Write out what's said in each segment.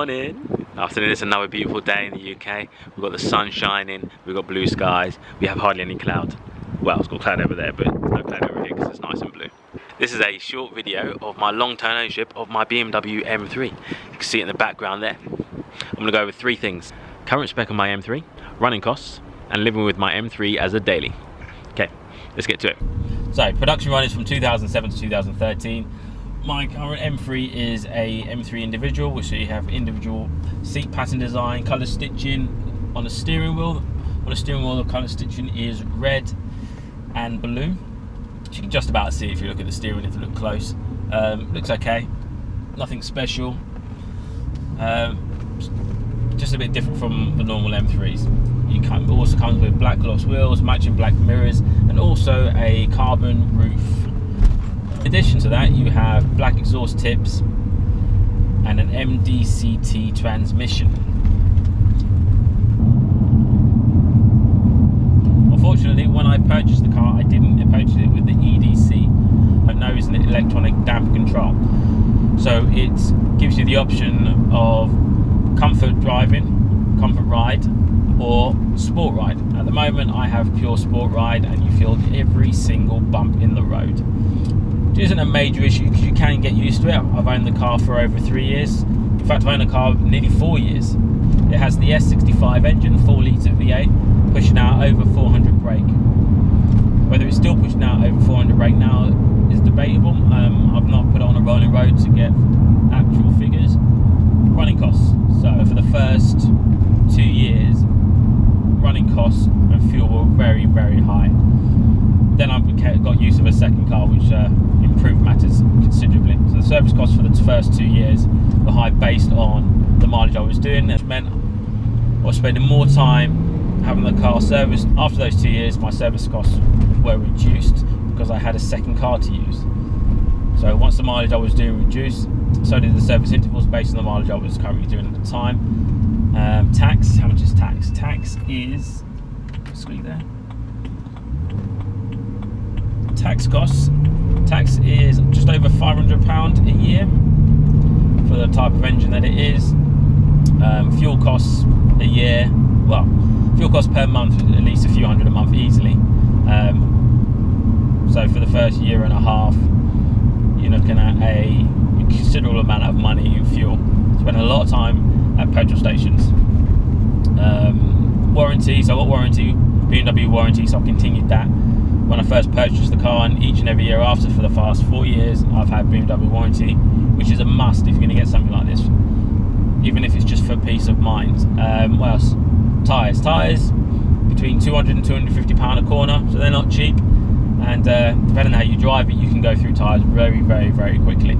morning. Afternoon, it's another beautiful day in the UK. We've got the sun shining, we've got blue skies, we have hardly any cloud. Well, it's got cloud over there, but there's no cloud over here because it's nice and blue. This is a short video of my long-term ownership of my BMW M3. You can see it in the background there. I'm going to go over three things: current spec on my M3, running costs, and living with my M3 as a daily. Okay, let's get to it. So, production run is from 2007 to 2013. My current M3 is a M3 individual, which you have individual seat pattern design, colour stitching on the steering wheel. On the steering wheel, the colour stitching is red and blue. You can just about see it if you look at the steering, if you look close. Looks okay, nothing special. Just a bit different from the normal M3s. It also comes with black gloss wheels, matching black mirrors, and also a carbon roof. In addition to that, you have black exhaust tips and an MDCT transmission. Unfortunately, when I purchased the car, I didn't purchase it with the EDC. I know it's an electronic damper control, so it gives you the option of comfort driving, comfort ride, or sport ride. At the moment, I have pure sport ride, and you feel every single bump in the road. It isn't a major issue because you can get used to it. I've owned the car for over 3 years. In fact, I've owned the car nearly 4 years. It has the S65 engine, 4 litre V8, pushing out over 400 brake. Whether it's still pushing out over 400 brake now is debatable. I've not put it on a rolling road to get actual figures. Running costs. So for the first 2 years, running costs and fuel were very, very high. Then I got use of a second car, which improved matters considerably. So the service costs for the first 2 years were high based on the mileage I was doing. It meant I was spending more time having the car serviced. After those 2 years, my service costs were reduced because I had a second car to use. So once the mileage I was doing reduced, so did the service intervals based on the mileage I was currently doing at the time. Tax, how much is tax? Tax is, screen there. Tax costs. Tax is just over £500 a year for the type of engine that it is. Fuel costs a year, well, fuel costs per month at least a few hundred a month easily. So for the first year and a half, you're looking at a considerable amount of money in fuel. Spending a lot of time at petrol stations. Warranty, so I got warranty, BMW warranty, so I continued that when I first purchased the car, and each and every year after for the past 4 years I've had BMW warranty, which is a must if you're going to get something like this, even if it's just for peace of mind. What else? Tyres between £200 and £250 a corner, so they're not cheap, and depending on how you drive it, you can go through tyres very, very, very quickly.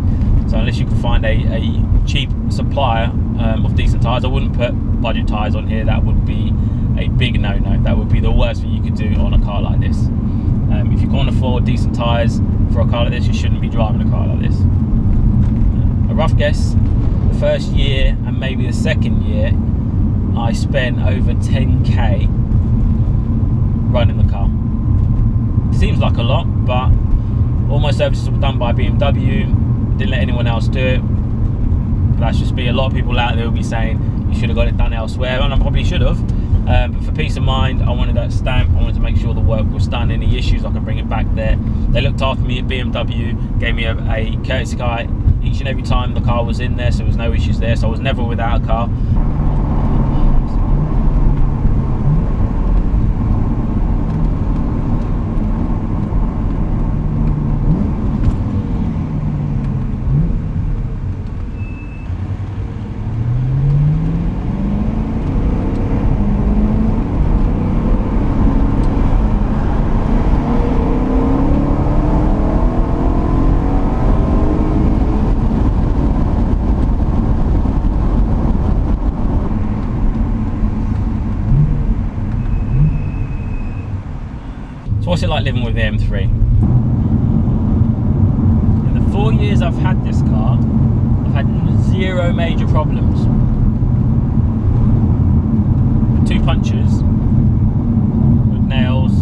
So unless you can find a cheap supplier of decent tyres, I wouldn't put budget tyres on here. That would be a big no-no. That would be the worst thing you could do on a car like this. If you can't afford decent tyres for a car like this, you shouldn't be driving a car like this. A rough guess, the first year and maybe the second year, I spent over 10k running the car. Seems like a lot, but all my services were done by BMW. Didn't let anyone else do it. But that's just me. A lot of people out there will be saying you should have got it done elsewhere, and I probably should have. But for peace of mind, I wanted that stamp. I wanted to make sure the work was done. Any issues, I can bring it back there. They looked after me at BMW, gave me a courtesy car each and every time the car was in there, so there was no issues there. So I was never without a car. What's it like living with the M3? In the 4 years I've had this car, I've had 0 major problems. 2 punches with nails.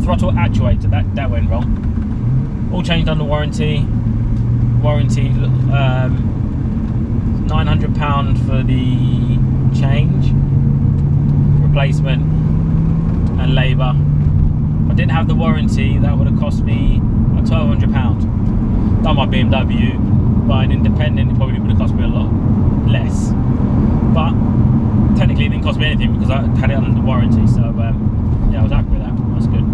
Throttle actuator, that went wrong. All changed under warranty. warranty, £900 for the change, replacement and labour. If I didn't have the warranty, that would have cost me £1,200. Done my BMW, by an independent, it probably would have cost me a lot less. But technically it didn't cost me anything because I had it under warranty, so yeah, I was happy with that. That's good.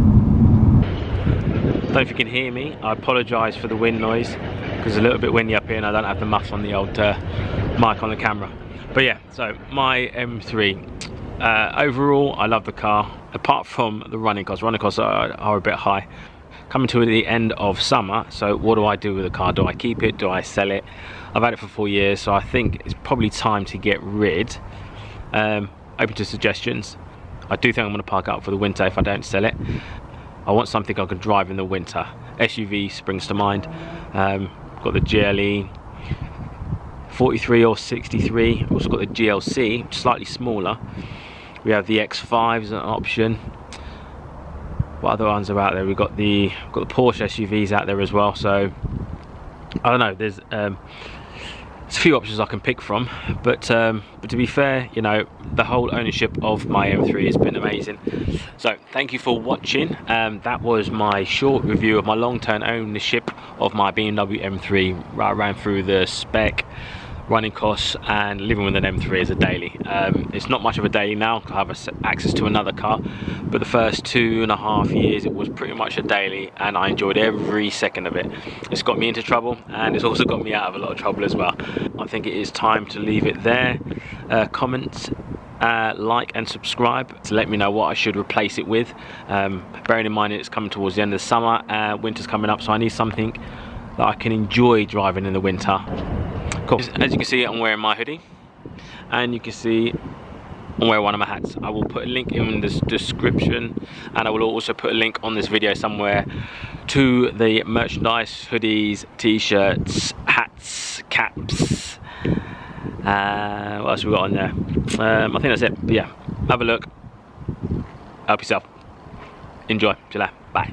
I don't know if you can hear me. I apologise for the wind noise because it's a little bit windy up here and I don't have the muff on the old mic on the camera. But yeah, so my M3. Overall, I love the car, apart from the running costs. Running costs are a bit high. Coming to the end of summer, so what do I do with the car? Do I keep it? Do I sell it? I've had it for 4 years, so I think it's probably time to get rid. Open to suggestions. I do think I'm going to park up for the winter if I don't sell it. I want something I can drive in the winter. SUV springs to mind. Got the GLE 43 or 63. Also got the GLC, slightly smaller. We have the X5 as an option. What other ones are out there? We've got the Porsche SUVs out there as well. So I don't know. There's a few options I can pick from, but to be fair, you know, the whole ownership of my M3 has been amazing. So thank you for watching. That was my short review of my long-term ownership of my BMW M3. I ran through the spec, running costs, and living with an M3 as a daily. It's not much of a daily now. I have access to another car, but the first 2.5 years it was pretty much a daily, and I enjoyed every second of it. It's got me into trouble, and it's also got me out of a lot of trouble as well. I think it is time to leave it there. Comment, like and subscribe to let me know what I should replace it with. Bearing in mind it's coming towards the end of the summer, winter's coming up, so I need something that I can enjoy driving in the winter. Cool. As you can see, I'm wearing my hoodie, and you can see I'm wearing one of my hats. I will put a link in the description, and I will also put a link on this video somewhere to the merchandise, hoodies, t-shirts, hats, caps. What else we got on there? I think that's it. But yeah, have a look. Help yourself. Enjoy. Till then. Bye.